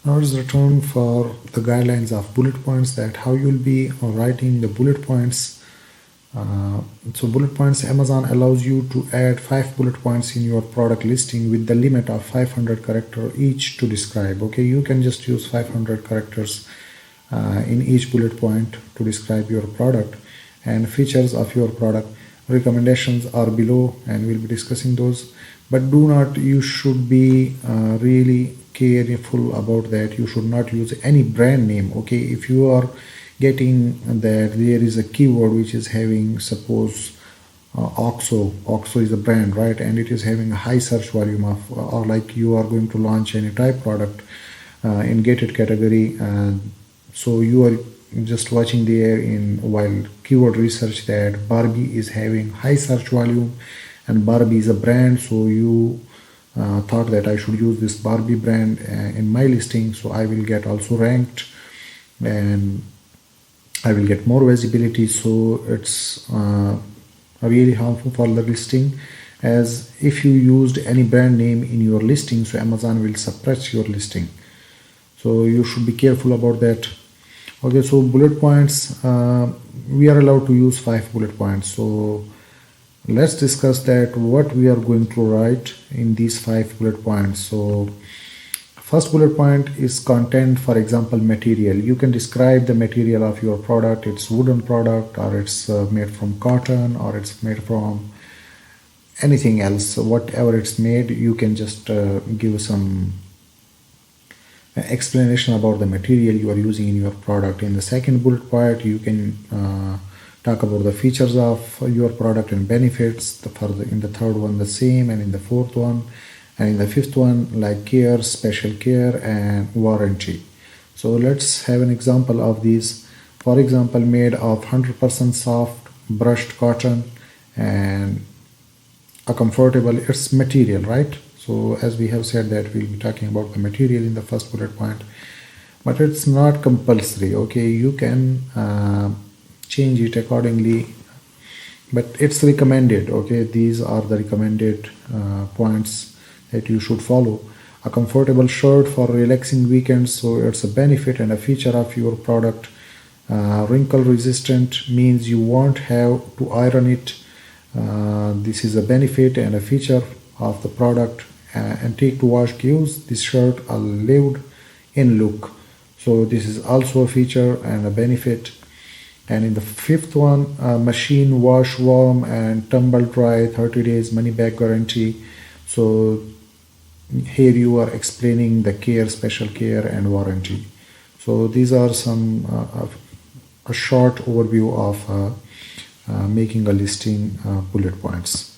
Now it's return for the guidelines of bullet points, that how you'll be writing the bullet points. So bullet points, Amazon allows you to add 5 bullet points in your product listing with the limit of 500 characters each to describe. Okay, you can just use 500 characters in each bullet point to describe your product and features of your product. Recommendations are below and we'll be discussing those, but you should be really careful about that. You should not use any brand name. Okay, if you are getting that there is a keyword which is having, suppose OXO is a brand, right, and it is having a high search volume of, or like you are going to launch any type product in gated category, so you are just watching there in while keyword research that Barbie is having high search volume and Barbie is a brand, so you thought that I should use this Barbie brand in my listing, so I will get also ranked and I will get more visibility. So it's really harmful for the listing, as if you used any brand name in your listing, so Amazon will suppress your listing, so you should be careful about that. Okay, so bullet points, we are allowed to use 5 bullet points. So let's discuss that what we are going to write in these 5 bullet points. So first bullet point is content, for example material. You can describe the material of your product. It's wooden product, or it's made from cotton, or it's made from anything else. Whatever it's made, you can just give some explanation about the material you are using in your product. In the second bullet point, you can talk about the features of your product and benefits. In the third one the same, and in the fourth one, and in the fifth one like care, special care, and warranty. So let's have an example of these. For example, made of 100% soft brushed cotton and a comfortable, it's material, right? So as we have said that we'll be talking about the material in the first bullet point, but it's not compulsory. Okay, you can change it accordingly, but it's recommended. Okay, these are the recommended points that you should follow. A comfortable shirt for relaxing weekends, so it's a benefit and a feature of your product. Wrinkle resistant means you won't have to iron it. This is a benefit and a feature of the product. And take to wash gives this shirt a lived in look, so this is also a feature and a benefit. And in the fifth one, machine wash warm and tumble dry, 30 days money back guarantee. So here you are explaining the care, special care, and warranty. So these are some a short overview of making a listing bullet points.